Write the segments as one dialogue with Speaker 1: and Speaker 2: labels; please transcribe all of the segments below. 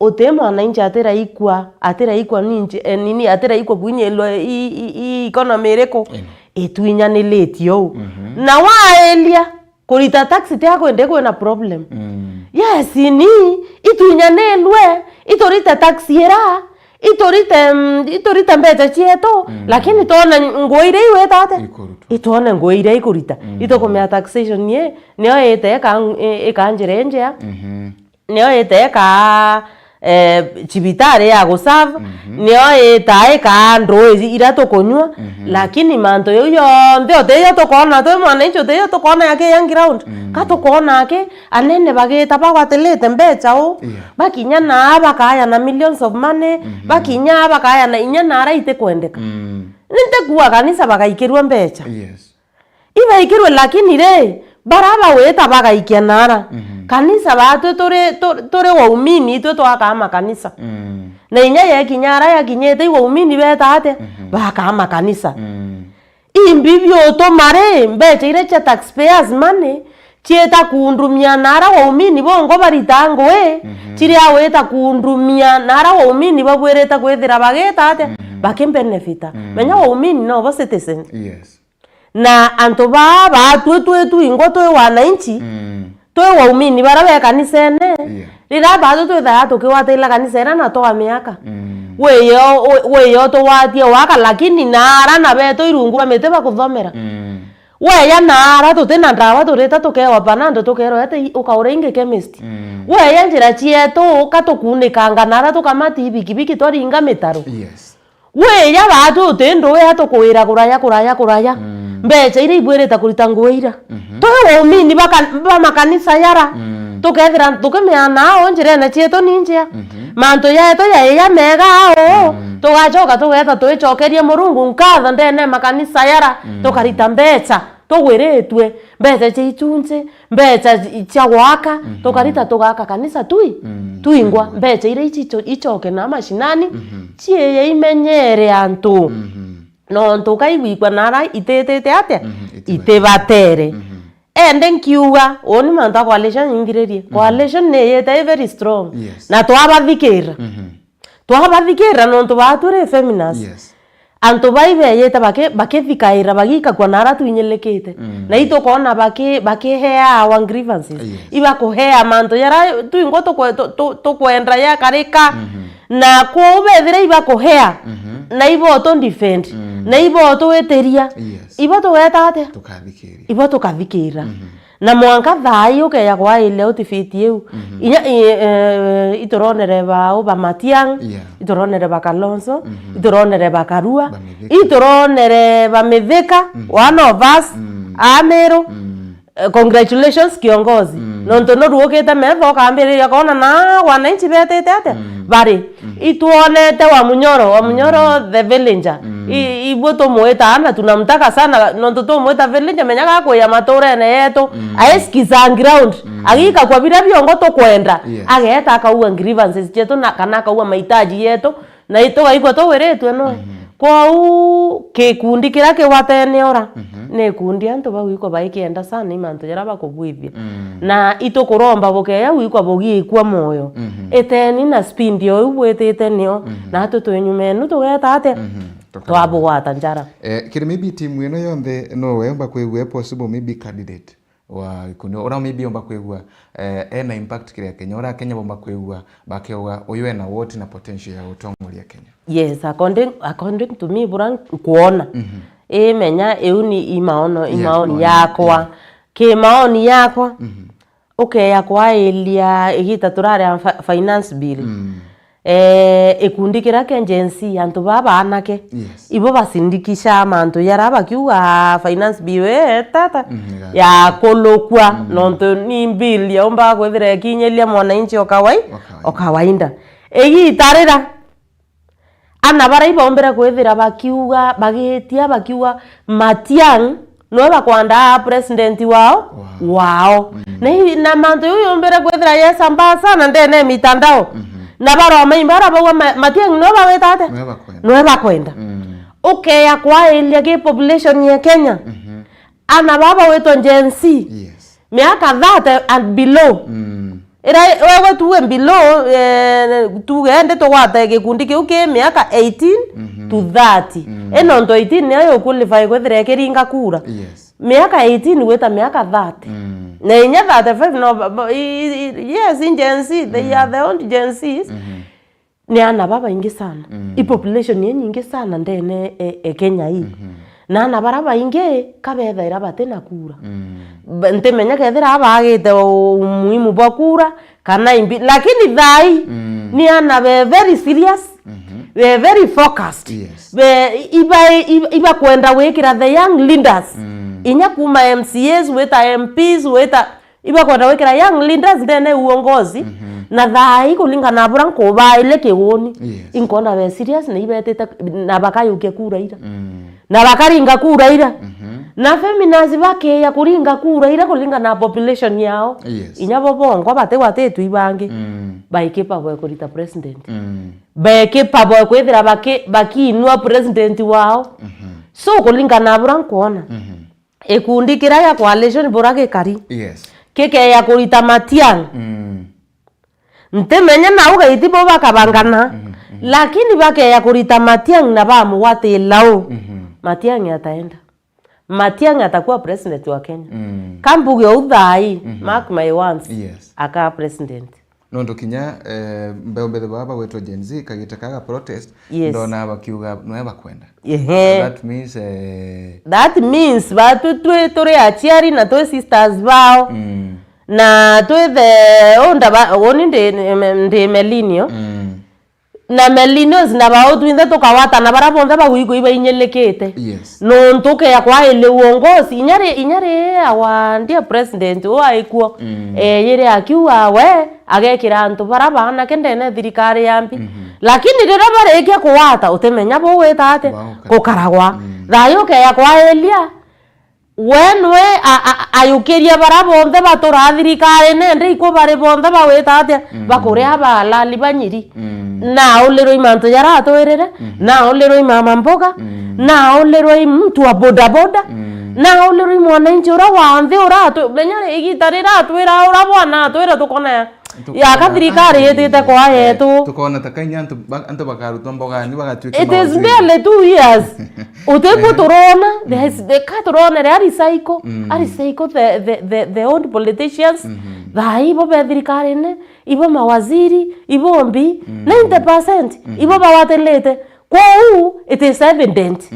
Speaker 1: otemo mwananchi atera ikwa nini atera ikwa kunye lo economy reko etuinya ni late yo na waelia kurita taxi yako ndeko na problem yes ni ituinya nelwe itorita taxi era itorita mbeta chieto lakini tona ngoire iwe tate itona ngoire ikurita itokomea taxation ye neo ete ekanjire nje neo ete ka chibitare ya gusava neo etae ka ndo irato konywa lakini manto yo ndio teyo tokona to mwananchi teyo tokona yake yang ground kato kona yake anene bageta bagwatelete mbecha o bakinya na bakaya na millions of money bakinya bakaya na inya na raite kwendeka ninte kuwa kanisa bagaikirwa mbecha
Speaker 2: yes
Speaker 1: iba ikirwe lakini re baraba weta bagaikia nara kanisa batu tore waumini tu twakama kanisa na inya ya kinyara ya kinyete waumini beta ate bakama kanisa imbibyo to mare mbeche ile cha taxpayers money chieta kuundumia nara waumini bongo baritango chiri aweta kuundumia nara waumini babwereta kwethira bageta ate bakembenefita menya waumini no bo citizen
Speaker 2: yes
Speaker 1: na anto baba tu ingoto wananchi towe waumini barabe kanisa ene rira bado to da to kiwatela kanisa era na toa miaka weyo to watie waka lakini nara na beto irungu bamete bakuthomera weya nara to tena ndawa to reta to kewa panando to kero ate ukaurenge chemist weya njira chieto katokunikanga nara to kamati bikibiki to ringa metaro
Speaker 2: yes
Speaker 1: weya bado tendo we hato kuira kuraya mbecha ire ibwereta kurita ngoira towe waumini ba makanisa yara tukethira tukemeana onjire na chieto ninjia manto yaeto ya mega o tugachoka tugeta twichokerie murungu nkatha ndene makanisa yara tukarita mbecha tugwiritwe mbecha chichunje mbecha cha gwaka tukarita tugaka kanisa tuingwa mbecha ire ichoke na mashinani chie imenyere antu no ntukaigwikwa nara itetete ate itebatere ende nkiuga oni manto coalition ingiririe coalition ne yete very strong na twabathikira no ntubature feminist anto baibe yete bakethikaira bagika kwa nara tuinyelekete na ito kona bakehea our grievances iba kohea manto yara tuingo to kwendra ya karika na kubethire iba kohea na ibo to defend na ibo to weteria ibo to wetate ibo to kathikira na mwanka thayo ke ya kwa ile utifiti eu inya itoronere ba Matiang itoronere ba Kalonzo itoronere ba Karua itoronere ba Mithika one of us Amero congratulations kiongozi nonto no ruokete metho kambiria kona na wananchi betete ate bari ituonete wa Munyoro the villager iboto moeta ana tunamtaka sana nonto to moeta villager menyaga kwa ya matore ne yeto aeskiza ground agika kwa bila biongo to kwenda ageta akauwa grievances cheto na kana akauwa mahitaji yeto na ito aigwa to weretu no kwa kikundi kirake watene ora ne kundi anto ba wiko baikienda sana imanto jara bakubwithia na ito kuromba bokeya wiko bogi kwa moyo eteni na spindi yo ubwetete nio na hatu twenyumenu tugeta ate twabugwata njara
Speaker 2: kire maybe timu ino yonthe no wemba kwigwe possible maybe candidate wa ikuno ora maybe omba kwigwa ena impact kire Kenya ora Kenya bomba kwigwa bakewa oyo ena what na potential ya utongoria Kenya
Speaker 1: yes according to me buran kuona menya euni imaoni yakwa ke maoni yakwa okay yakwa elia igita turare finance bill ekundikira kenjensi antu baba anake ibo basindikisha mantu yaraba kiuga finance bill tata ya kolokwa nonto ni bill ya omba kwethira kinyelia mwananchi okawainda egitarira ana bara ibombera kwethira bakiuga bagetia bakiuga Matiang no bakwanda president wao na mantu yombera kwethira yesamba sana ndene mitandao na baro maimbara bawa Matiang no bawetate no bakwenda okay yakwa ile ke population ya Kenya ana baba wetu njensi miaka 30 and below ira wewe tuwe below tugende tugwate gikundi kiu ki miaka 18 to 30 eno ndo 18 nayo qualify kwethira kiringa kura miaka 18 gweta miaka 30 na inya 35 no yes in Gen Z they are the own Gen Zs ni ana baba ingi sana i population ni nyingi sana ndene Kenya hii na ana baraba ingi kabetha ira batena kura ntemenya kethira abagite umuhimu bwa kura kana imbi lakini thai ni ana very serious very focused iba kwenda wekira the young leaders inya kuma MCAs weta MPs weta iba kwenda wekira young leaders ndene uongozi na thai kulingana na branko ba ile kigoni inkona we serious na ibetete na bakayuke kura ira na bakaringa kura ira na feminazi bake ya kuringa kura ira kulingana na population yao inya bobongo bate watetu ibange baikepa bwa kurita president baikepa bwa kwethira bakinwa president wao so kulingana na branko ona ekundi kira ya coalition borage kari keke ya kurita Matiang'i ntemenya na ugaiti bo bakabangana lakini bake ya kurita Matiang'i na bamu wate lao Matiang'i ataenda Matiang'i atakuwa president wa Kenya kambuge uthai mark my words aka president
Speaker 2: nondo kinya mbembe baba wetu Gen Z kagitakaga protest ndona abakiuga no bakwenda that means batu turi achiari na twe sisters bao na twe the onda oni ndi melinio na melinio zina bao twinde tukawata na barabonza bagwiko iba inyelekete no ntuke ya kwa ile uongozi inyare awa ndia president wa ikuo yire akiwa we agekira antu barabana kendene thirikari yambi lakini rira barekia kuwata utemenya bo wetate kukaragwa thayo ke ya kwa elia wenwe ayukiria barabonze batura thirikari nende iko bare bonze bawetate bakuria balali banyiri na olero imanto yara toerere na olero imama mboga na olero mtu wa boda boda na olero mwananchi ora wanze ora to menyare igitarira twira ora bwana twira tukona ya kathirikari yetete kwa yetu tukona takanya antu bakaruto mboga ni bagatwike
Speaker 1: it is barely 2 years utepo turona the katurona ari psycho the old politicians thai bo thirikari ne ibo mawaziri ibo mbi 90% ibo bawatelete kwa it is evident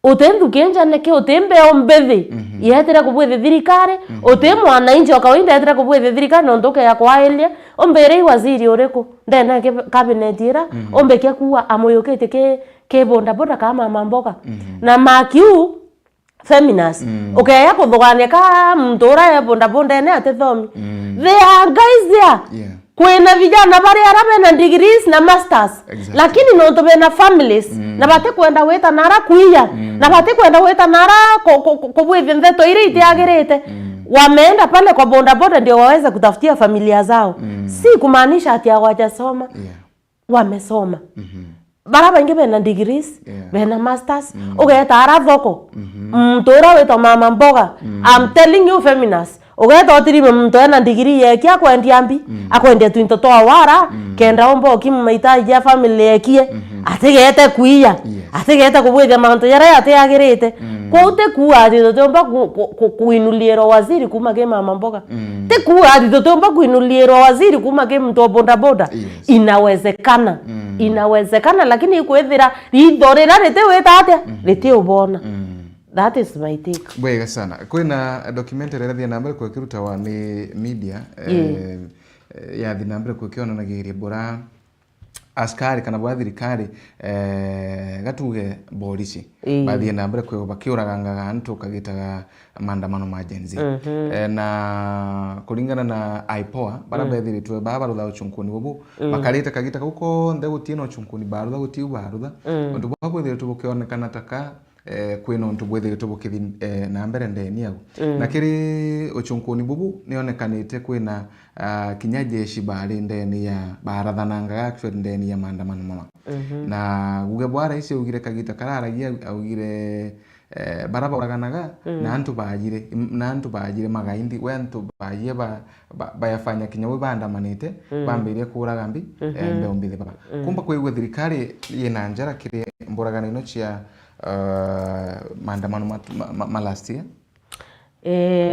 Speaker 1: utendu kenja neke utembe ombethi yetera kubwethe thirikari utemu wananchi wakawaida yetera kubwethe thirikari nondoke ya kwaelia ombere waziri oreko ndena cabinet ira ombeke kuwa amoyokete ke bonda boda kama mamboka na makiu feminist okay yakuthugania ka mtura ya bonda bonda ene atethomi they are guys there kwena vijana bari arabe na degrees na masters lakini no to bena families na bate kwenda weta nara kuia na bate kwenda weta nara kubwethe ndeto ile itiagerete wameenda pale kwa bonda boda ndio waweze kutafutia familia zao si kumaanisha ati hawajasoma wamesoma baraba inge bena degrees bena masters ugeta ara thoko mtura weta mama mboga I'm telling you feminists ugeta otiri mtu ena degree yake akwendia mbi akwendia twinto toa wara kenda ombo kimmaitaji ya family yake atigete kuia atigete kubwethe manto yara atiagirite kote kuwa ati totomba kuinuliero waziri kuma ke mama mboga te kuwa ati totomba kuinuliero waziri kuma ke mtu boda boda inawezekana lakini kwethira ridorera rete wetatia rete ubona that is my take
Speaker 2: bwega sana kwina documentary rathia nambere kwa kiruta wa ni media ya dinambere kwa kiona na giria bora askari kana bwa thirikari gatuge polisi bathie nambere kwa bakiuraga antu kagitaga maandamano ma Gen Z na kulingana na IPOA baraba thiritwe baba rutha uchunkuni bubu bakarite kagita guko nde gutino uchunkuni barutha gutiu barutha undu bwa thiritwe bukionekana taka kwino ntu bwethe tubukithi na mbere ndeni yagu na kiri uchunkuni bubu nionekanite kwina kinya jeshi bari ndeni ya barathananga actually ndeni ya maandamano mama na guge bwara ici ugire kagita kararagia ugire baraba uraganaga na antu bajire magaindi we antu baye bayafanya kinya we bandamanite bambirie kuragambi mbeombithe baba kumba kwigwe thirikari yena njara kiri mburagano ino cia maandamano last year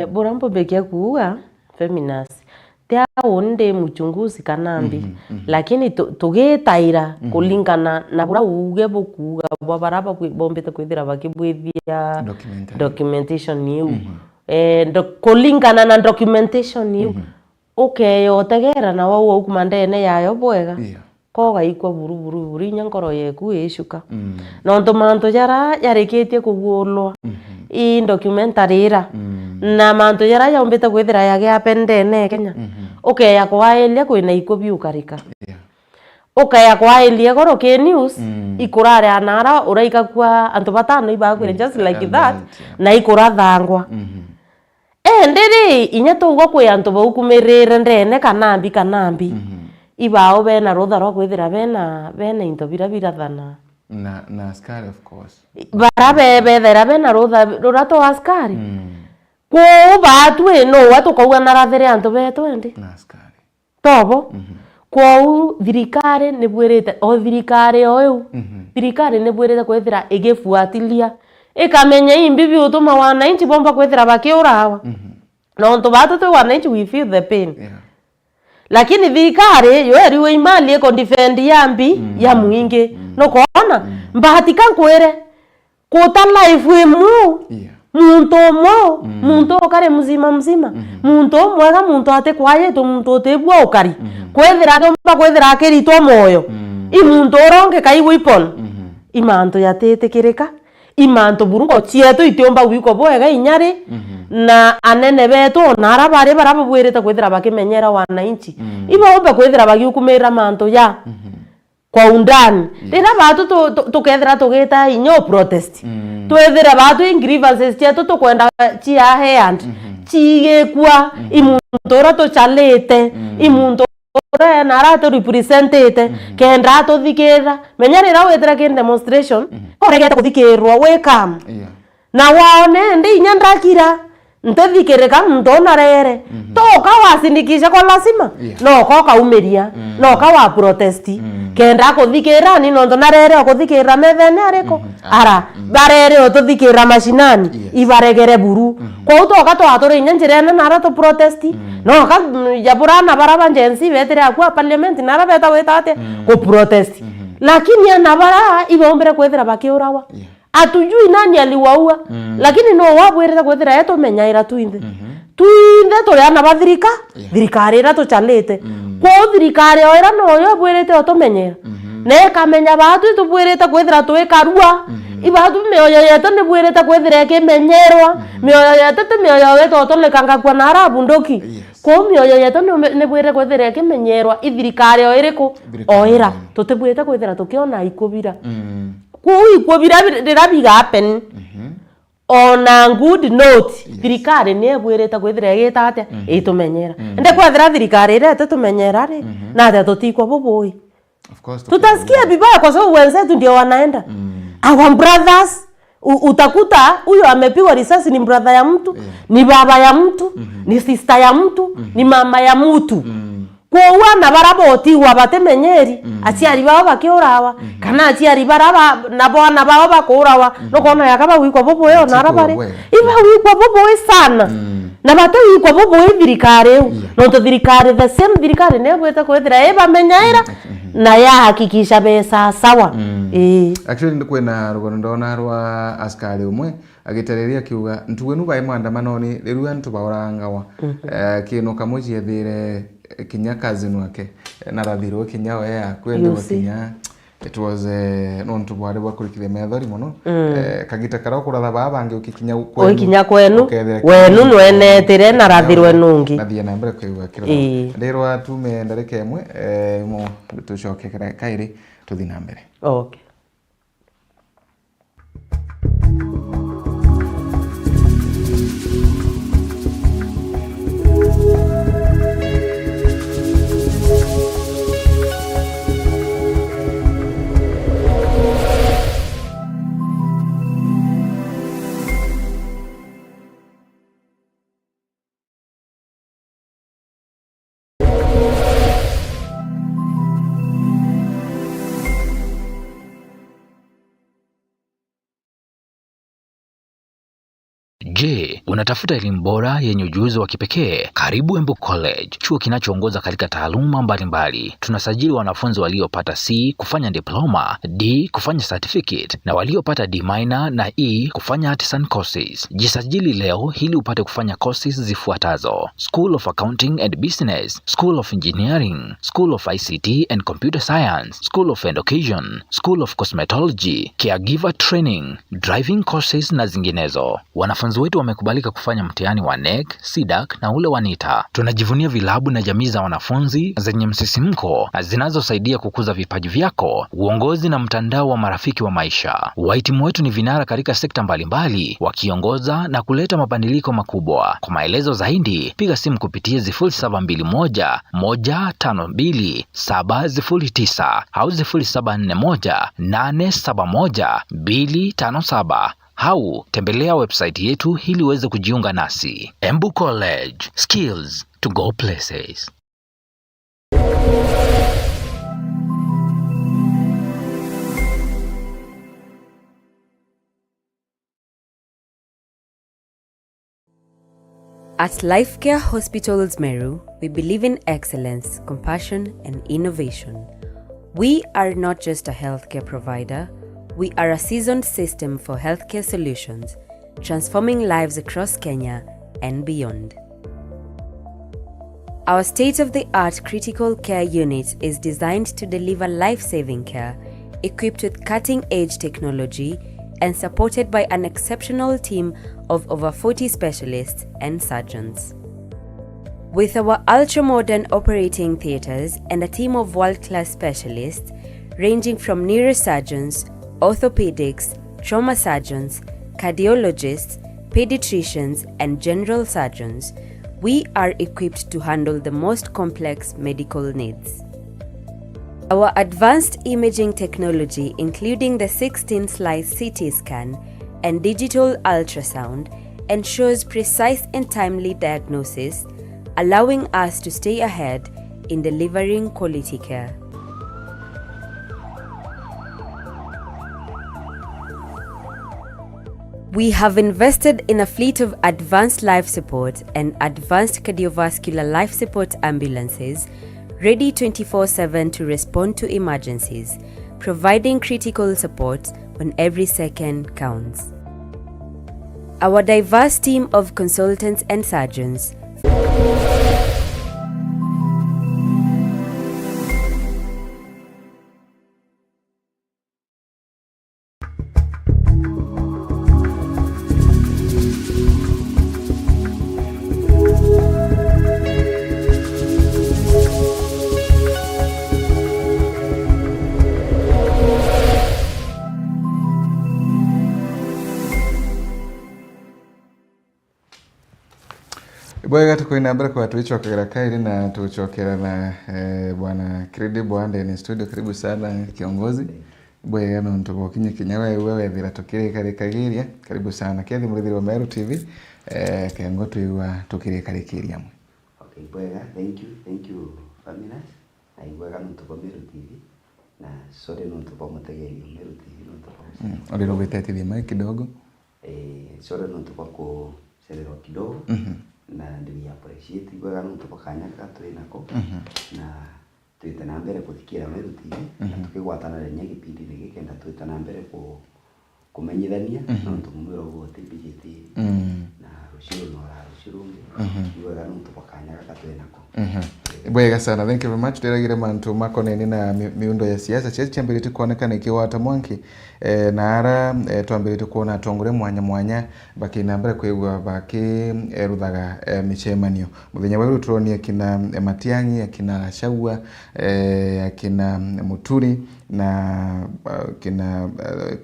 Speaker 1: burambo bekia kuuga Feminaz tia onde mchunguzi kanambi lakini tugetaira kulingana na bura uge bukuga baraba bombete kwithira bakibwithia documentation new kulingana na documentation new yotegera na wao ukumandene yayo bwega koga ikwa buru nyankoro yeku eshuka nonto manto jara yareketie kugulwa i documentary ira na manto jara yombete kwithira yage apendene Kenya ya kwaelia kwina iko biukarika ya kwaelia goro ke news ikurare anara uraika kwa anto batano ibakwire just like that na ikurathangwa ndiri inyato ugo kwe anto baukumirire ndene kanambi ibao bena rotha ro kwithira bena into birabirathana
Speaker 2: na askari of course
Speaker 1: barabe bethera bena rotha rorato askari ko batwe no watu kauga narathere anto betwende
Speaker 2: na askari
Speaker 1: tobo ko thirikari ni bwerete thirikari oyu thirikari ni bwerete kwithira igifuatilia ikamenya imbibi utuma wananchi bomba kwithira bakiurawa no nto batu tu wananchi we feel the pain lakini thirikari yo eriwe imali eko defend yambi ya mwingi no kona mbahatika kwere kota life we muntu okare mzima muntu mwega muntu ate kwaye to muntu tebwa okari kwethira domba kwethira akeritwa moyo muntu oronge kai weapon imanto yatetekirika imanto burungo chieto itiomba wiko bwega inyari na anene betu nara bare baraba bwereta kwethira bakimenyera wananchi iba omba kwethira bagiukumira manto ya kwa undani rira batu tukethira tugeta inyo protest twethira batu in grievances chetu tukwenda chia hand chigekwa imuntu ora to chalete imuntu ora nara to representate kendra to thikira menyarira wethira kin demonstration oregeta kuthikirwa welcome na waone ndi inyandrakira ntothikirika ndona rere toka wasindikisha kwa lazima no koka umeria no ka wa protest kenda kuthikira ni nondo na rere kuthikira methene ariko ara barere otothikira mashinani ibaregere buru kwa utoka to atore nyanjire na ara to protest no ka jaburana baraba njensi betire akwa parliament nara beta wetate ku protest lakini anabara ibombere kwethira bakiurawa atujui nani aliwaua lakini no wabwereza kwethira yeto menyaira tuinde tuliana bathirika thirikari ira tuchalete kwa thirikari oira no yo bwerete otomenyera ne kamenya batu tubwerete kwethira twikarua ibatu meoyo yeto ne bwerete kwethira kemenyerwa meoyo yeto te meoyo yeto otolekanga kwa nara bundoki kwa meoyo yeto ne bwerete kwethira kemenyerwa ithirikari oiriko oira tutibwete kwethira tukiona ikubira kwa birabiga happen on a good note thirikari ni ebwereta kwithira gitate itumenyera ende kwethira thirikari irete tumenyera ri na ate tutikwa bubui
Speaker 2: of course
Speaker 1: tutasikia vibaya kwa sababu wenzetu ndio wanaenda our brothers utakuta huyo amepigwa risasi ni brother ya mtu ni baba ya mtu ni sister ya mtu ni mama ya mtu kwa wana baraboti wabatemenyeri aciari babo bakiurawa kana aciari baraba nabona babo bakurawa no kona yakaba wiko bobo yo narabare iba wiko bobo sana na bate wiko bobo thirikari no to thirikari the same thirikari ne bwete kwethira eba menyaira na ya hakikisha besa sawa
Speaker 2: actually ndikwena rugono ndona rwa askari umwe agitereria kiuga ntuwenu bae maandamano ni riru antu baorangawa kino kamuji ethire kinya kazini wake narathirwo kinya we akwenda kinya it was nontu bwari bwakurikire methori muno kagita kara kuratha babange ukikinya
Speaker 1: kwenu kinya kwenu wenu nwenetire narathirwe nungi
Speaker 2: nathia na mbere kwigwa kiro ndirwa tume ndareke imwe mo tucoke kairi tuthi na mbere
Speaker 1: okay.
Speaker 3: Je, unatafuta elimu bora yenye ujuzi wa kipekee? Karibu Embu College, chuo kinachoongoza katika taaluma mbalimbali. Tunasajili wanafunzi waliopata C kufanya diploma, D kufanya certificate na waliopata D minor na E kufanya artisan courses. Jisajili leo ili upate kufanya courses zifuatazo: School of Accounting and Business, School of Engineering, School of ICT and Computer Science, School of Education, School of Cosmetology, Caregiver Training, Driving courses na zinginezo. Wanafunzi wetu wamekubalika kufanya mtihani wa NEC, SIDAC na ule wa NITA. Tunajivunia vilabu na jamii za wanafunzi zenye msisimko na zinazosaidia kukuza vipaji vyako, uongozi na mtandao wa marafiki wa maisha. Wahitimu wetu ni vinara katika sekta mbalimbali, wakiongoza na kuleta mabadiliko makubwa. Kwa maelezo zaidi, piga simu kupitia 0721 152 709 au 0741 871 257 au tembelea website yetu ili uweze kujiunga nasi. Embu College, skills to go places.
Speaker 4: At Lifecare Hospitals Meru, we believe in excellence, compassion, and innovation. We are not just a healthcare provider, we are a seasoned system for healthcare solutions, transforming lives across Kenya and beyond. Our state-of-the-art critical care unit is designed to deliver life-saving care, equipped with cutting-edge technology and supported by an exceptional team of over 40 specialists and surgeons. With our ultra-modern operating theatres and a team of world-class specialists ranging from neurosurgeons, orthopedics, trauma surgeons, cardiologists, pediatricians, and general surgeons, we are equipped to handle the most complex medical needs. Our advanced imaging technology, including the 16-slice CT scan and digital ultrasound, ensures precise and timely diagnosis, allowing us to stay ahead in delivering quality care. We have invested in a fleet of advanced life support and advanced cardiovascular life support ambulances, ready 24/7 to respond to emergencies, providing critical support when every second counts. Our diverse team of consultants and surgeons
Speaker 2: Bwega tukoina mbele kwa tulichokera kaili na tulichokera na bwana Credible ande ni studio. Karibu sana kiongozi. Bwega na ntuko kinyi kinyawe wewe vila tokire kale kagiria. Karibu sana Kethi Murithiri wa Meru TV. Kengo tuiwa tokire kale kiria mwe.
Speaker 5: Okay, bwega, thank you family. Na bwega ntuko Meru TV. Na sore ntuko mutegeri Meru TV ntuko.
Speaker 2: Olero betati di mic kidogo.
Speaker 5: Sore ntuko ko serero kidogo. Na ndio appreciate bwega ntuko kanya katwinako. Na twita na mbere kuthikira Meru TV na tukigwatana renya gipindi gikenda twita na mbere kumenyithania no tumumiro gote bijiti na rushiro no rushirungi bwega ntuko kanya katwinako.
Speaker 2: Bwega sana, thank you very much. Teragira mantu makoneni na miundo ya siasa chambirite kuonekana ikiwata mwanki nara twambirite kuona tongore mwanya bakina mbere kwegwa baki ruthaga michemanio muthenya weru turoni akina Matiang'i akina Shagwa akina Muturi na kina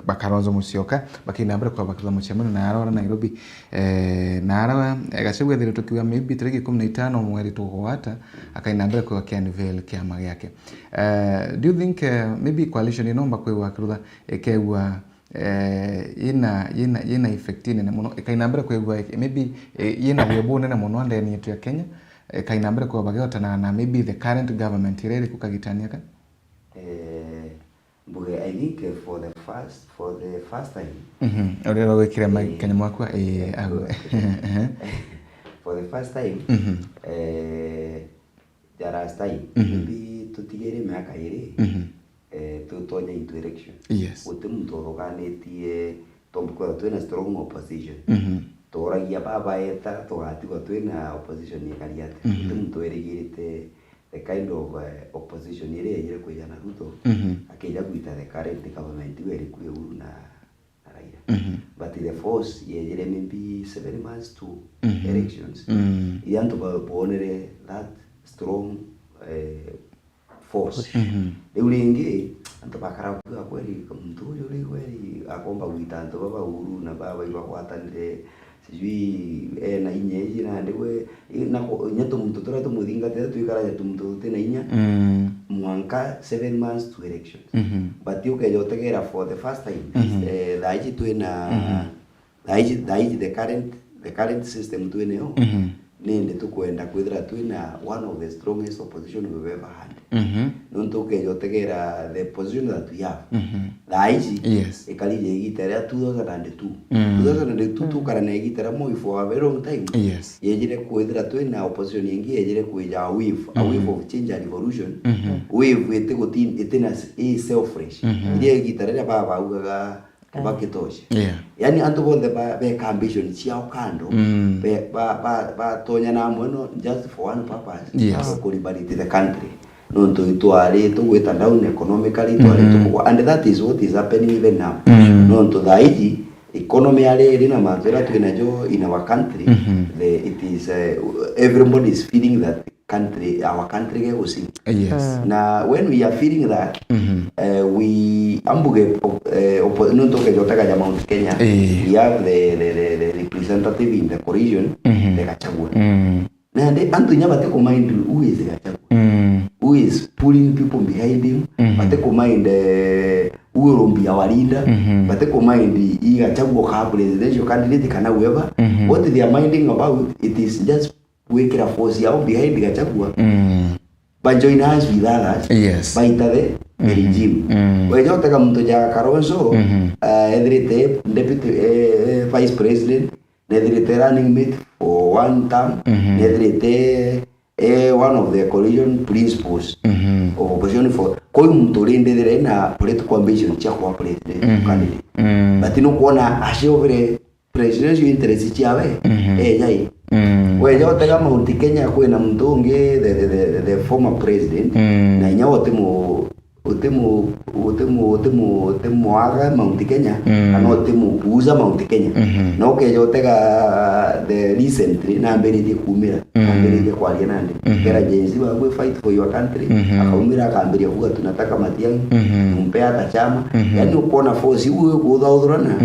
Speaker 2: Bakaronzo Musyoka bakina mbere kwa bakira muchemanio na ara Nairobi na ara Gachagua thire tukiwa maybe tariki 15 mweri tukwata akaina mbere kwa kianvel kiama yake. Do you think maybe coalition inomba kwegwa kirutha ekegwa ina effectine na muno kaina mbere kwegwa maybe ina webone na muno ndani yetu ya Kenya kaina mbere kwa bagota na maybe the current government ireri kukagitania ka
Speaker 5: mbuge I think for the first time
Speaker 2: Urero gwikira makanya mwakwa
Speaker 5: for the first time the last time maybe tutigere miaka iri tutonya into election muntu uruganitie tombukora twina strong opposition toragia baba eta tugatigwa twina opposition ikariate muntu erigirite the kind of opposition ire yire kujana Ruto akija kuita the current government were kuye Uhuru na Raila but the force yire maybe 7 months to elections yanto bonere that strong force eulingi anto bakara kwa kweli mtu yule kweli akomba kuita anto baba Uhuru na baba ibakwatandire sijui na inyeji na ndewe na nyato muntu tora to mudinga te tuikara ya muntu te na inya mwanka 7 months to elections but you ke yotegera for the first time daiji tu na daiji the current system tu eneo nende tukwenda kwithira twina one of the strongest opposition we've ever had nonto ke yotegera the position that we have daiji ekalije igitera 2002 tukara na igitera mo for a very long time yejire kwithira twina opposition yengi yejire kuja a wave of change and revolution wave ete gotin etena selfish ile igitera baba ugaga bakitosha yani anto bonde ba ambition ciao kando ba tonya na mono just for one purpose to liberate the country no to ale to weta down economically to ale and that is what is happening even now no to daiji economy ale ina mazera twina jo in our country it is everybody is feeling that our country goes now when we are feeling that we ambuge no toke jotaka ya Mount Kenya we have the representative in the coalition the Gachagua na de antu nyaba te ko mind who is Gachagua who is pulling people behind him bate ko mind urombi awalinda bate ko mind Gachagua ka presidential candidate kana whoever what they are minding about it is just wekera force yao behind Gachagua but join us with others baita the regime wewe utaka mtu ja Kalonzo edrite deputy vice president edrite running mate for one term edrite one of the coalition principles of opposition for koi mtu linde na political ambition cha kwa president candidate but no kuona ashovere presidential interest chiawe yai wewe utaka Mount Kenya kwena mtu unge the former president na nyawo utemu aga Mount Kenya kana utemu puuza Mount Kenya no ke yotega the recently na mbere de kumira mbere de kwalia nande kera jenzi wa fight for your country akaumira akambiria kuga tunataka Matiang'i mpea ta chama yani ukona force wewe kuudhaudhurana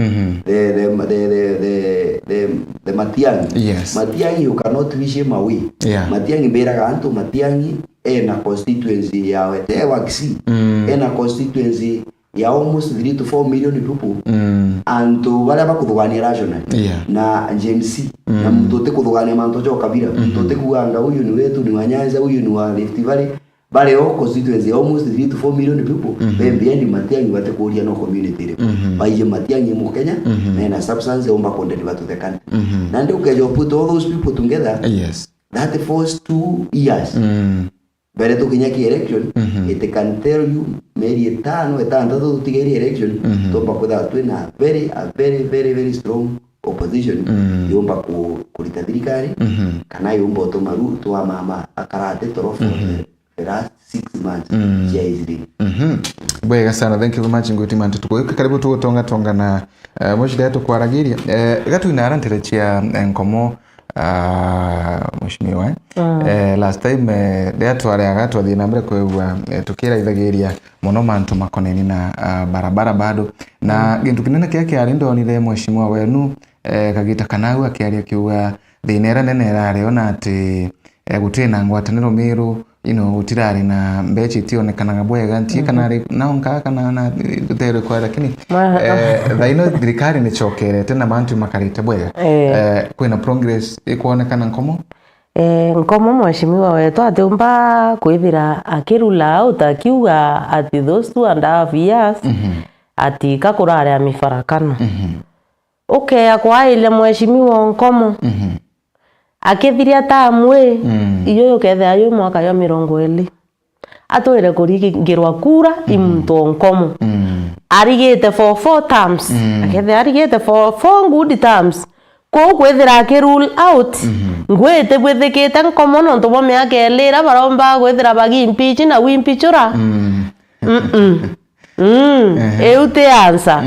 Speaker 5: the Matiang'i Matiang'i you cannot wish him away Matiang'i bera antu Matiang'i na constituency ya Wetewakisi na constituency ya almost 3 to 4 million people antu wale bakudhugania rational na JMC na mtote kudhugania mantojo kabila mtote kuanga huyu ni wetu ni Wanyanza huyu ni wa Rift Valley bale o constituency almost 3 to 4 million people bendi Matiang'i bate kuria no community baije Matiang'i mu Kenya na substance omba content to the country na ndio ukejo put all those people together that first 2 years Bere tu kinyaki election, it can tell you maybe etano tutigeri election, tomba kuda twina very strong opposition, yomba kulitadirikari, kana yomba otomaru tuwa mama akarate torofu the last 6 months jaizili.
Speaker 2: Bwega sana, thank you very much ngoti mantu tuko karibu tu tonga na moshida yetu kwa ragiria gatu inarantere chia nkomo mheshimiwa last time ndeatwariaga twathie na mbere kwegua tukira ithagiria muno mantu makoneni na barabara bado na gintu kinene kia kiari ndonire mheshimiwa wenu kagita Kanau akiaria kiuga thinera nene rariona ati gutena ngwataniro miru utirari na mbechi tionekanaga bwega ntie kana naonka kana na dutere kwa lakini thaino thirikari ni chokerete na bantu makarite bwega kwina progress ikuonekana nkomo
Speaker 1: Nkomo mheshimiwa wetu atumba kwithira akirula utakiuga ati those 2.5 years ati kakurare ya mifarakano okay kwa ile mheshimiwa Nkomo akithiria tamwe iyo yokethe ayo mwaka ya 20 atwire kurigirwa kura imuntu Nkomo arigite for 4 terms akethe arigite for 4 good terms ko kwithira ki rule out ngwete bwethikite Nkomo no ntubo miaka elira baromba kwithira bagi impeach na wimpichura eute answer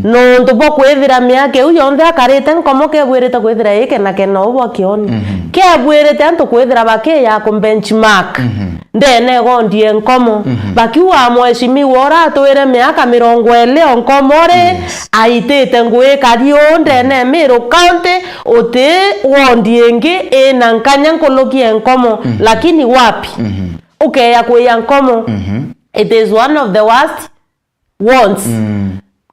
Speaker 1: no ntubo kwithira miaka eu yonthe akarite Nkomo ke bwirite kwithira ike na keno ubwa kioni ke bwirite antu kwithira bake ya ku benchmark ndene gondie Nkomo bakiwa mheshimiwa ora twire miaka 20 Nkomo re aitete ngwe kario ndene Meru County ote gondie ngi ena nkanya nkolokie Nkomo lakini wapi okay ya kwa Nkomo it is one of the worst once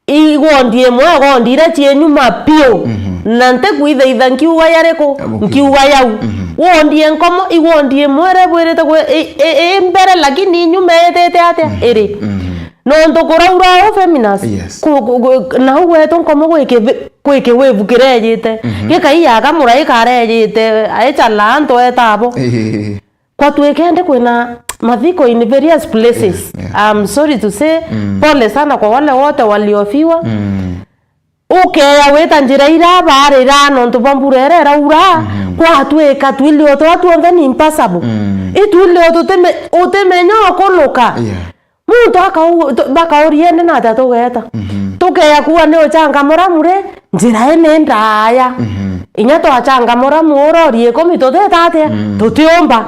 Speaker 1: igondie mwe gondire chienyuma pio nante kwitha ithankiuga yareko nkiuga yau wondie Nkomo igondie mwere bwirite kwe mbere lakini nyuma etete ate eri no ndokora ura feminist na wetu Nkomo kweke wevu kirejite gekai yaga murai karejite aechala anto etabo kwa tuekende kwena mathiko in various places. I'm sorry to say pole sana kwa wale wote waliofiwa ya weta njira ira barira no ntubamburere raura kwa tueka twili oto ni impossible itwili oto utemenyo okoloka muntu bakauriene na tatu geta tukeya kuwa ne ochanga moramure njira ene ndaya inya to achanga moramuro rie komito tate tutiomba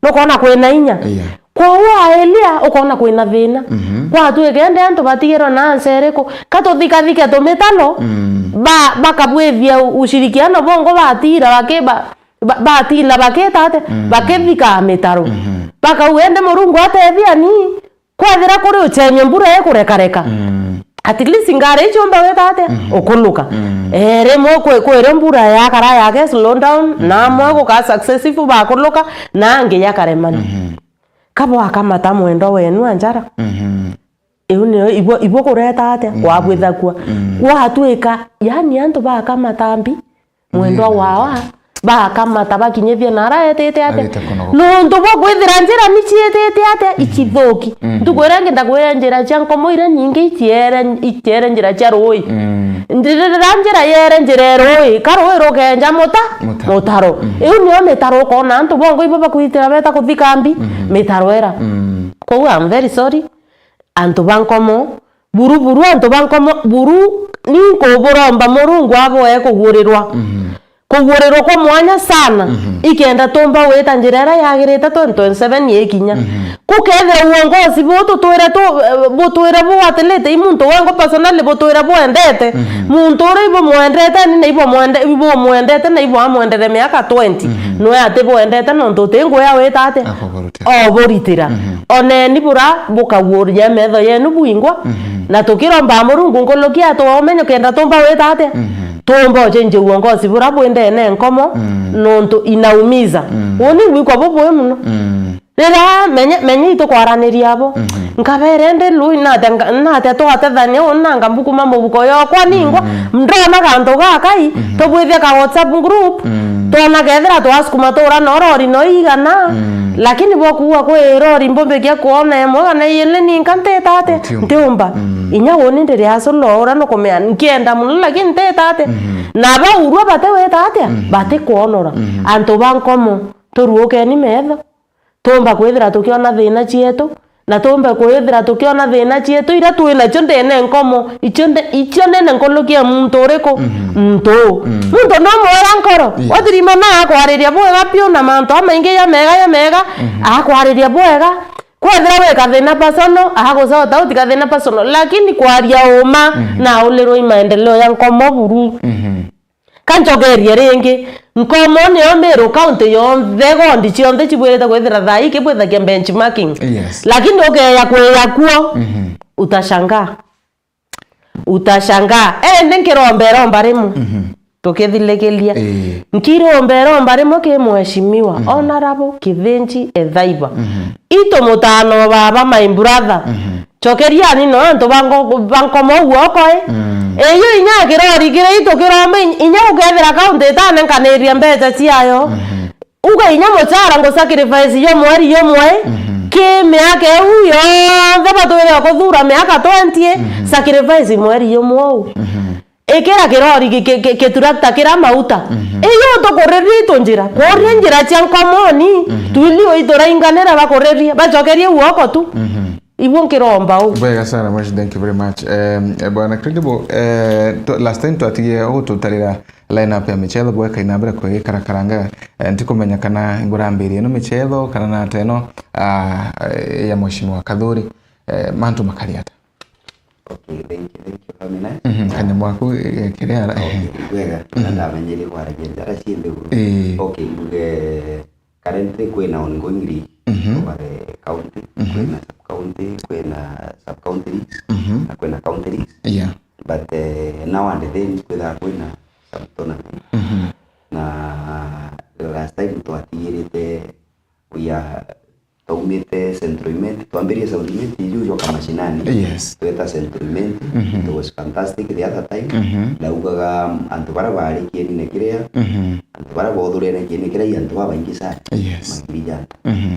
Speaker 1: no kona kwena inya kwa wa elia ukona kwena thina kwa tuegende antu batigero na nsereko katothika tometano bakabwethia ushirikiano bongo batira bakeba batila baketate bakethika metaro bakauende murungu atethia ni kwathira kuri uchenye mbura ekurekareka at least ngare chomba wetate okuluka remo kwere mbura ya kara yake slow down na mwago ka successful bakuluka na nge yakaremani kabo akamata mwendo wenu anjara eune ibo kureta ate kwa bwetha kwa hatuika yani antu bakamatambi mwendo wawa bakamata bakinyethia nara etete ate no ntubo kwithira njira nichietete ate ichithoki ntukwira ndakwira njira cia Nkomo ira nyingi itiere njira cia roi njira yere njira roi karoi rokenja mutaro eu nio metaro kona antu bongo ibo bakwitira beta kuthikambi metaro era ko I'm very sorry antu Nkomo buru antu Nkomo buru ninko boromba murungu abo ekugwirirwa kuguriro kwa mwanya sana ikenda tomba weta njirera yagirite 27 yekinya kukethe uongozi butwire buatelete imuntu wango personally butwire buendete muntu uri muendete ni ibo muendete na ibo amuendere miaka 20 no ate buendete no ntutengo ya weta ate boritira one ni bura bukawuria metho yenu buingwa na tukiromba murungu ngolokia to omenyo kenda tomba weta ate tombo chenje uongozi bura bwende ne Nkomo nonto inaumiza woni wikwa bobwe muno rera menye ito kwaraniria abo nkaberende lui na to atethania onanga mbukuma mubuko yo kwa ningwa ndona kanto gakai to bwithia ka WhatsApp group to na gethera to askuma to ora norori no igana lakini bokuwa kwe rori mbombe kia kuona emo na yele ni nkante tate ntomba inya woni ndere asolo ora no komea nkienda muno lakini tate na ba urwa bate we tate bate kuonora anto Nkomo toruoke ni metho tomba kwithira tukiona thina chietu na tomba kwithira tukiona thina chietu ira twina cio ndene Nkomo icio nene nkolokia muntu uriko muntu no mwera nkoro wathirima na akwariria bwega pio na manto amaingi ya mega akwariria bwega kwethira we kathina personal agusota utikathina personal lakini kwaria uma na uliro imaendeleo ya Nkomo buru kanchogerie ringi Nkomo ni Meru County yonthe gondi cionthe cibwirite kwithira thai kibwithagia benchmarking lakini ukeya kuo utashangaa ndi nkiromba rimu tukithilekelia nkiromba rimwe ki mheshimiwa honorable Kithinji Ethaiba ito mutano baba my brother chokeria ni no antu bankomo guoko eyo inya kirori kire ito kirombe inya ukethira kaunti tane nkaniria mbeca ciayo uga inya muchara ngo sacrifice yo mweri ke miaka huyo thaba twere kuthura miaka 20 sacrifice mweri yo mwau ekera kirori keturakta kira mauta eyo to koreri to njira cia nkomoni tulio itora inganera bakoreria bachokerie guoko tu Ibon kiromba u.
Speaker 2: Bega sana much, thank you very much. Bwana Credible, last time twatigie tutarira line up ya michezo bweka inabira kwa karakaranga ntikumenya kana ingurambiri no michezo kana na teno ya mheshimiwa Kadhuri mantu makariata.
Speaker 5: Okay, thank you Famina.
Speaker 2: Kanya mwaku kirea.
Speaker 5: Bwega nanda banyere kwa rajendara siende. Okay, currently kwena ongoing league over county, kwena sub-county, kwena sub-county leagues, na kwena county leagues.
Speaker 2: Yeah.
Speaker 5: But now and then kwena sub-tournament. Na last time tuatirite we taumite Central Imenti, tuambirie Central Imenti yujo kama shinani.
Speaker 2: Yes.
Speaker 5: Tueta Central Imenti, it was fantastic the other time. Na ugaga antubara bari kieni nekirea, antubara bodure na kieni nekirea antuba bangi sana.
Speaker 2: Yes.
Speaker 5: Magijana.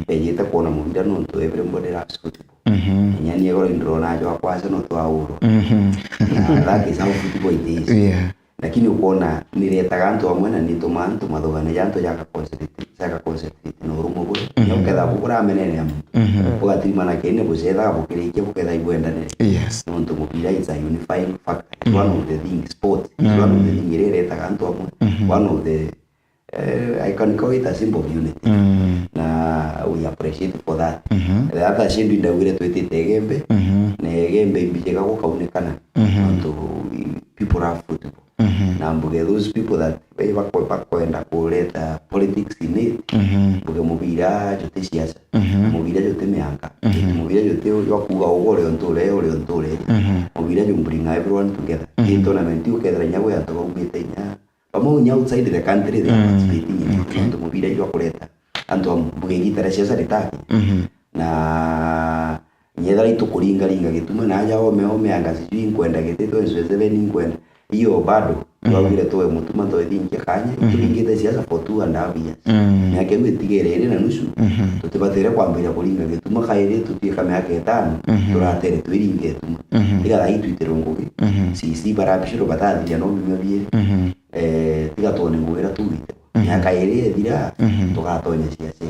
Speaker 5: Pejeta kuona mubida no to everybody loves football. Nyani yego indrona jo akwase no to auro. That is how football it is.
Speaker 2: Yeah.
Speaker 5: Lakini ukoona niletaga antu amwe na nituma antu mathogane yanto yaka concentrate no rumo bure yoketha bukura menene amu ugatirima na kene bucethaga bukirike buketha ibwendane.
Speaker 2: Yes.
Speaker 5: No ntu mupira is a unifying factor. One of the things sport is one of the things iretaga antu amwe. One of the I can call it a symbol of unity. Na we appreciate for that. Hata shindu ndawire twetete gembe na gembe mbijeka gukaunekana antu people have football. Na mbuge those people that they bakwenda kuleta politics in it. Mbuge mubira jote siasa, mubira jote mianga, mubira jote yakuga ugore ontore mubira you bring everyone together. In tournament ukethera nyago yanto bagwite nya pamoja outside the country they are participating in it. Mubira yo kuleta anto mbuge gitara siasa litaki na nyedara itukuringa gituma na aja ome anga sijui nkwenda giteto ensweze nkwenda iyo bado wabire towe mutuma towe dinki kanye turingite siasa for 2.5 years myaka mwitigere na nusu tutibatere kwambira kuringa gituma kaire tutika myaka 5 turatere twiringe tuma ira dai twitero ngugi si barabishiro batadi ya no bimwe tiga tone ngwira tuwite myaka ire thira tugatonya siasa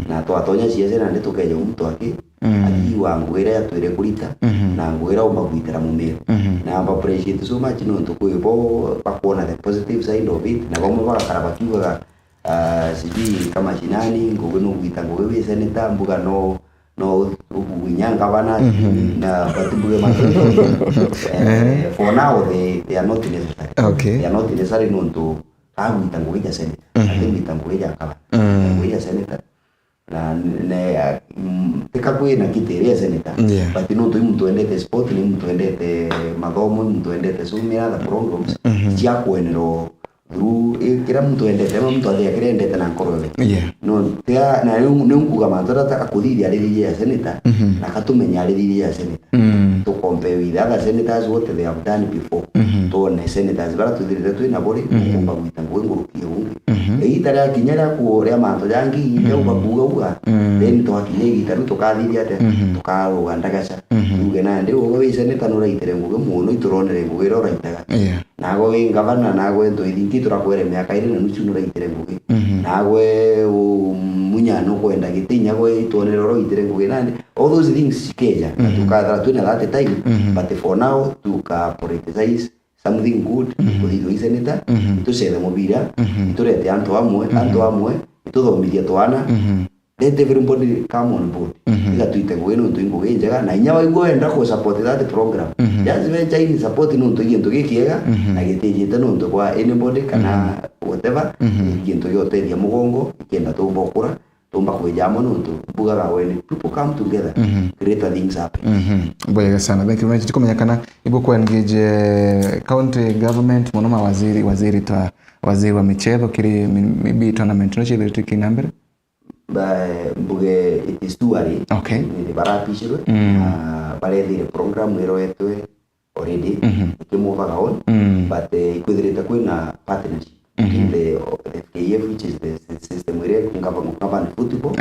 Speaker 5: na twatonya siasa na nditukeje umuntu aki ati wangwira yatwire kurita na ngwira umagwitira mumero na appreciate so much no ntukuibo bakuona the positive side of it na bamwe bakarabakiwa siji kama shinani ngugo no gwita ngugo we senator mbuga no ubunyanga bana na batumbuge mato for now they are not necessary.
Speaker 2: Okay.
Speaker 5: They are not necessary no to agwita ngugo ya senator agwita ngugo ya kala ngugo ya senator na tika kwina kiteria senator but no to mtu endete sport ni mtu endete mathomo mtu endete sumira the programs cia kwenero through kira mtu endete mtu athia kira endete na nkorwe no tia na nunguga matora taka kuthithia ririria ya senator na katumenya ririria ya senator to compare with other senators what they have done before to ne senators bara tuthirire twina bori kumba gwita ngwengurukie ungi itara kinyara kuoria manto yangi inde ubakuga then to akinye gitaru tukathiria ate tukaruga ndagaca uge na ndi uwe senator no raitere nguge muno ituronere nguge ro raitaga nago we governor nago ndo ithingi turakwere miaka ire na nusu no raitere nguge nago munya no kwenda gitinya go itonere ro itere nguge nandi all those things sikeja tukathara twina that time but for now tuka politicize something good kuthithwa senator itucethe mubira iturete antu amwe ituthomithia twana let everybody come on board ila tuite gweno tuingo njega na inya waigwo enda ko support that program just venture in support no to gikiega na gitejete no to kwa anybody kana whatever ginto yote ya mugongo ikienda to bokura tumba kujamo nuntu bugaga when people come together greater things happen.
Speaker 2: Bwega sana. Thank you very much. Tukomenya kana ibuko engage county government muno waziri wa michezo kiri maybe tournament no chile tukinambere
Speaker 5: mbuge it is too early.
Speaker 2: Okay.
Speaker 5: Ni barapishirwe barethire program iroetwe already ikimuvaga on but ikwithirite kwina partnership in the FKF, which is the system where govern football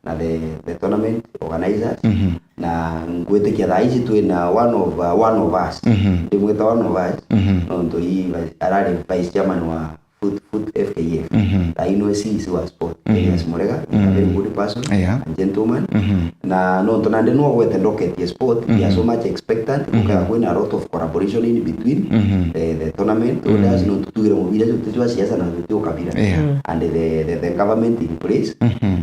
Speaker 5: na the tournament organizers na ngwetikia thaici twina one of us ndimwita one of us nonto hii arari vice chairman wa foot FKF I know is wa sport yes Morega a very good person and gentleman na nonto nande no gwete ndoketie sport ya so much expectant kuka kwina a lot of collaboration in between the tournament others no tutugira mubira tutwa siasa na tutio kabira and the government in place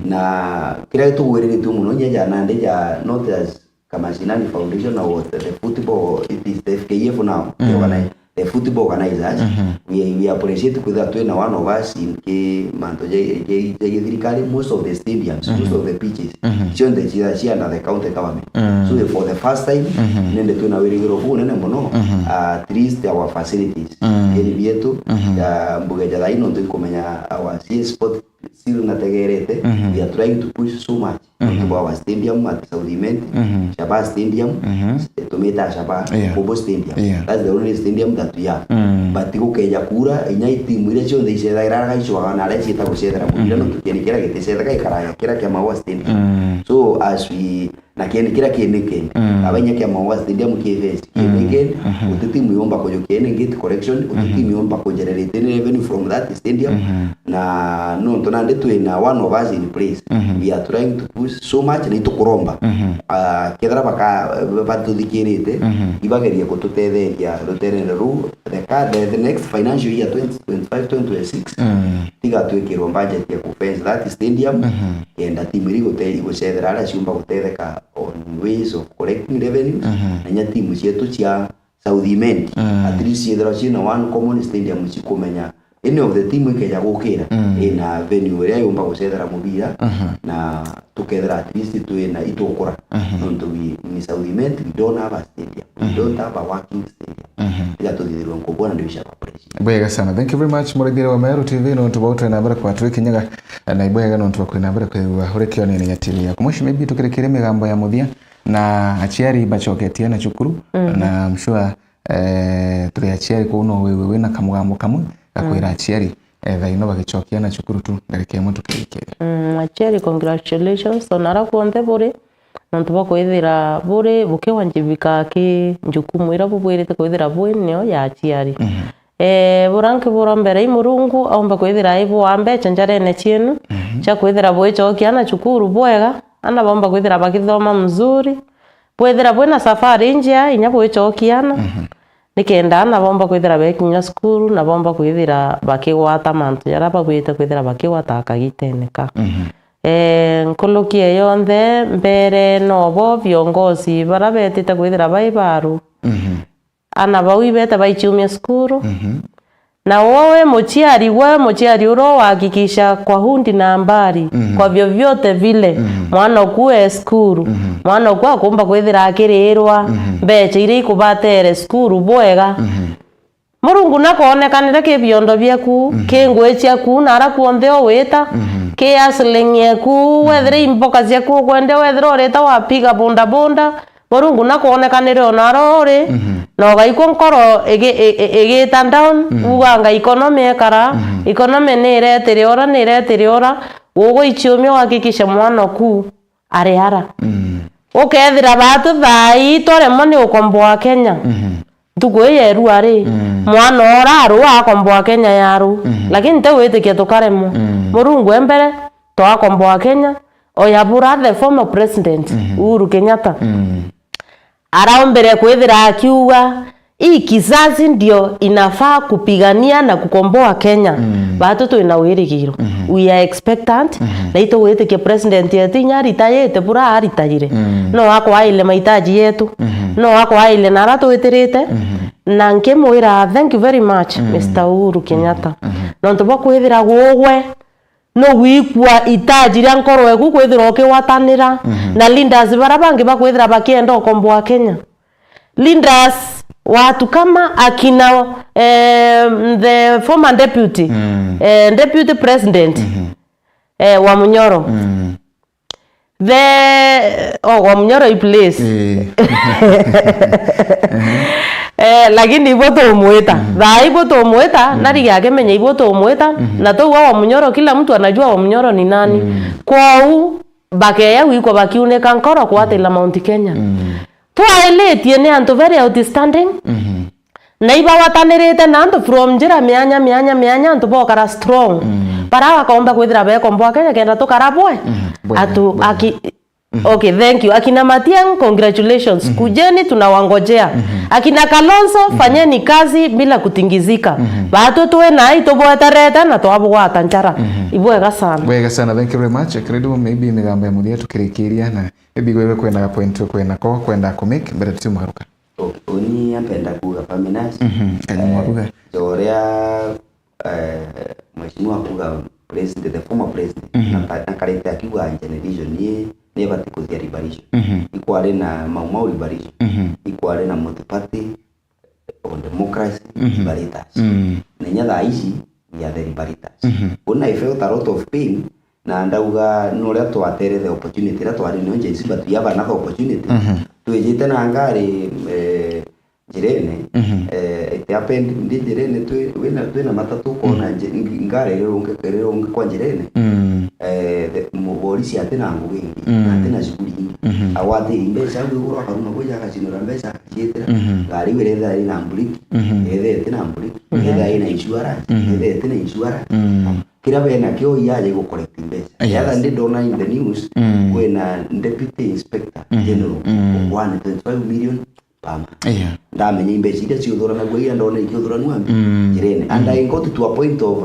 Speaker 5: na kila tuwirire tu muno nyaja nande ja not as kama Sinani Foundation or the football it is the FKF now the football organizers we appreciate that when one of us in ke manto je most of the stadiums most of the pitches shown the chia under the county government so for the first time nende tuna wirigiro fu nene muno at least our facilities eri bietu ya mbuga ja ino ndo kumenya our sport still nategerete we are trying to push so much into our stadium at Saudiment Shaba Stadium Tometa Shaba Bobo Stadium that's the only stadium that we have but kukeja kura inya timu ile chonde isera iraga ichwa na lesi ta kucedera mubira no kitieni kira gitecedera kaikara kira kya mawa stadium so as we na kieni kira kieneke abanya kya mawa stadium KVS kieneke utitimu yomba ko yokene gate correction utitimu yomba ko generate revenue from that stadium na no tonande twina one of us in place we are trying to push so much ni tukuromba kedra baka batudikirite ibageria kututetheria ruterere ru the next financial year 2025-2026 tiga twikirwo budget ya kufence that stadium and timu iri gucethera ala ciumba gutetheka on ways of collecting revenues na nya timu cietu cia Saudiment at least ithera cina one common stadium cikumenya any of the team ikeja gukira in a venue area yumba gucethera mubira na tukethera at least twina itukura nonto we Saudiment we don't have a stadium we don't have a working stadium ila tuthirwo nkubona ndio isha operation.
Speaker 2: Bwega sana. Thank you very much Moribira wa Meru TV no tubauta na bara kwa twiki nyaga na ibwega no tubakwe na bara kwa hurekio ni TV ya kumushi maybe tukirekere migambo ya muthia na achiari bachoketie na chukuru na mshua turi achiari kuno wewe na kamugambo kamwe akwira achiari thaino bagichokia na chukuru tu ndareke mu tukirikire
Speaker 1: achiari congratulations onara kuonte bore nontu bakwithira bore bukiwanjibika ki njukumu ira bubwirite kwithira bwenio ya achiari buranke burambere imurungu aomba kwithira ibo ambe chanjarene chienu cha kwithira bwechokia na chukuru bwega ana bomba kwithira bakithoma mzuri bwithira bwena safari njia inya bwechokiana nikenda na bomba kwithira bekinya skuru na bomba kwithira bakigwata mantu yara bagwite kwithira bakigwata akagiteneka nkulukie yonthe mbere nobo viongozi barabetite kwithira baibaru ana bawibete baichumia skuru na wewe mochiari uro hakikisha kwa hundi na mbari kwa vyovyote vile mwana okuwe skuru mwana okwa kumba kwithira akirirwa mbeche iri kubatere skuru bwega Murungu nakonekanire ki biondo byaku kengwe cyaku nara kuonde oweta ke aslenye ku wethire imboka cyaku kwende wethire oreta wapiga bonda Murungu nakonekanire onaro ori no gaiko nkoro egeta down uganga economy ekara economy niretere ora wogo ichumio hakikisha mwana ku areara ukethira batu thai tore moni ukomboa Kenya tugo yeru ari mwana ora aru akomboa Kenya yaru lakini te wetikia tukaremo Murungu embere to akomboa Kenya oyabura the former president Uhuru Kenyatta araombere kwithira akiuga hii kizazi ndio inafaa kupigania na kukomboa Kenya batu twina wirigiro we are expectant na ito wetikia president yetu nyaritaye bura aritayire no akwa ile mahitaji yetu no akwa ile nara twetirite na nkemwira thank you very much Mr. Uhuru Kenyatta no ntoba kwithira gugwe no gwikwa itajira nkorwe ku kwithira ukiwatanira na leaders bara bangi bakwithira bakienda ukombo Kenya. Leaders watu kama akina the former deputy deputy president wa Munyoro wa Munyoro place lakini iboto umweta iboto umweta nari yake menye iboto umweta na to wa Munyoro kila mtu anajua wa Munyoro ni nani kwao bakeya wiko bakiune kankoro kwa tela Mount Kenya twaeletie ni antu very outstanding na iba watanirite na antu from jira mianya antu bokara strong para wakaomba kwithira beko mbwa Kenya kenda tukarabwe atu aki okay, thank you. Akina Matiang, congratulations. Kujeni tunawangojea. Akina Kalonzo, fanyeni kazi bila kutingizika. Batu tuwe na ito boetareta na tuwabu wa tanchara. Ibwega sana.
Speaker 2: Bwega sana. Thank you very much. Credo maybe migambo ya mudia tukirikiria na maybe wewe kwenda point kwenda kumake mbere tumaruka.
Speaker 5: Oni yapenda kuga Paminas.
Speaker 2: Kanyamuruga.
Speaker 5: Jorea mheshimiwa kuga president, the former president. Na kaleta kiwa generation ni neba tikuthia liberation. Ikware na Mau liberation. Ikware na multi-party on democracy liberators. Nenya tha ici ya the liberators. Una I felt a lot of pain na ndauga noria twatere the opportunity ra twari no nje but we have another opportunity. Twejete na ngari jirene ite append ndi jirene twina matatu kona ngari rero kwa jirene muborisi atena ngugi atena zikuri awate imbesa ngura karuma koja kacinura mbesa kietera ngari wereza ina ambuliki etena ambuliki ina insurance etena insurance kira bena kyo yaje go collect mbesa yada ndi dona in the news when deputy inspector general 1.5 million pama ndamenye imbesa ide ciuthora na gwe ndona ikiuthora nwambi jirene and I got to a point of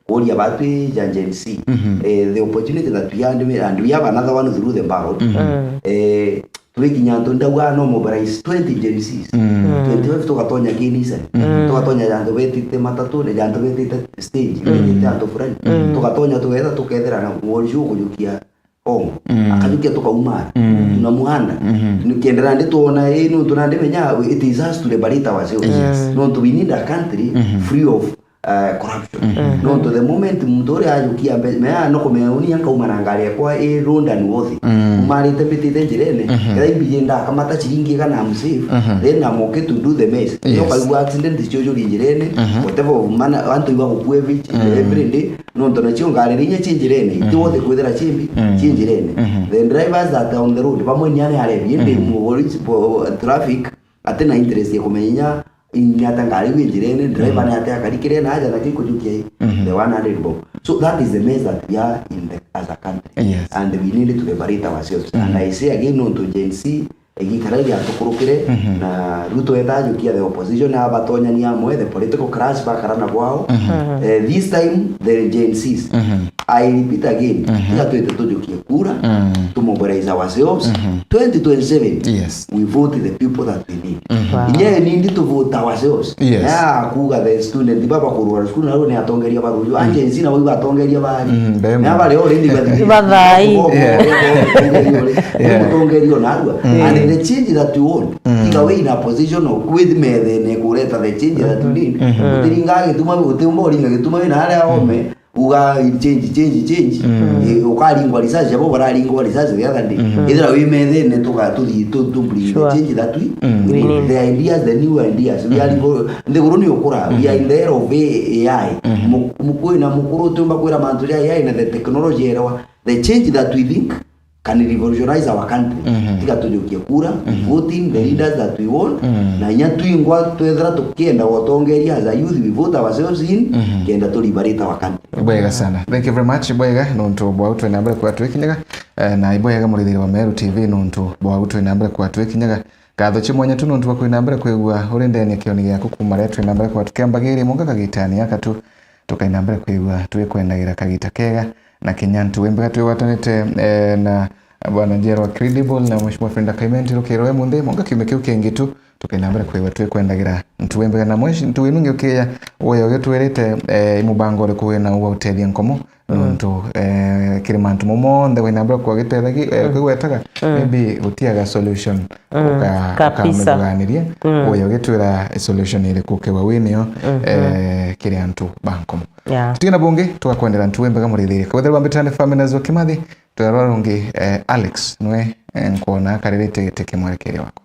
Speaker 5: Korea Batwi Jangency the opportunity that we had and we have another one through the ballot tukinya ndagwa no mobilize 20 agencies 25 tukatonya kinisa tukatonya janto betite matatu ne janto betite stage betite janto fulani tukatonya tuweza tukethera na mwonju kujukia akajukia tukaumara na muhanda nikiendelea ndi tuona ino tunande menya it is us to liberate ourselves no to we need a country free of corruption. No to the moment mudore ajukia mea no komeuni yankauma ngari kwa ronda ni wothi mari tepetite jirene kada ibijenda kamata chiringi kana amsave then amoke to do the mess no kwa accident chojo jirene whatever mana anto iba kupue vich every day no to na chingari rinye chinjirene iti wothi kwethera chimbi chinjirene the drivers that are on the road bamwe nyane are yende mu traffic atena interest ya kumenya inyata ngari winjirene driver na ate akarikire na aja nakiko jukia the 100 bob. So that is the mess that we are in as a country and we need to liberate ourselves and I say again on to Gen Z egikarari atukurukire na Ruto etajukia the opposition na abatonya ni amwe the political class bakarana kwao this time the Gen Z's I repeat again kila tujukia kura to mobilize ourselves 2027 we vote the people that we need yeah need to vote ourselves kuga the student baba kurwa school na ne atongeria barujo anje nzina bo batongeria bari na bale already
Speaker 1: badai
Speaker 5: atongeria na arwa and the change that you want ikawe in a position of with me the kureta the change that you need utiringa gituma utembo ringa gituma na ale ome uga change ukalingwa research abo baralingwa research the other day either we methe ne to bring the change that we need the ideas the new ideas we are ndeguruni okura we are in the era of AI mukoi na mukuru tumba kwira mantu ya AI na the technology era the change that we think can revolutionize our country tika tujukie kura voting the leaders that we want na nyatu ingwa twethra tukienda watongeria as a youth we vote ourselves in kenda to liberate our country.
Speaker 2: Bwega sana, thank you very much bwega nonto bwa utwe nambere kwa twekinyaga na ibwega murithiri wa Meru TV nonto bwa utwe nambere kwa twekinyaga gatho chimwanya tu nonto kwa nambere kwigua urendene kioni gyaku kumare twe nambere kwa tukembagiri munga kagitani yakatu tukainambere kwigua twikwendagira kagita kega na kinyantu wembega twiwatanite na bwana Njero Credible na mheshimiwa Frenda Kaimenti rukiroe munde monga kimekeu kengitu tukainambere kwewa twikwendagira ntuwembega na mweshi ntuwinungi ukiya uyo gitwerete imubango ri kuwina uwa utelia nkomo nonto kiri mantu momonde wena kwa gitethagi kwigwetaga maybe utiaga solution ukameganiria uyo gitwira solution ile kukewa winio kiri antu bankomo tutina bungi tugakwendera ntu wembaga murithiri kwethera bambitane family nazo kimathi twararungi Alex nwe nkuona karirite teke mwerekere wako.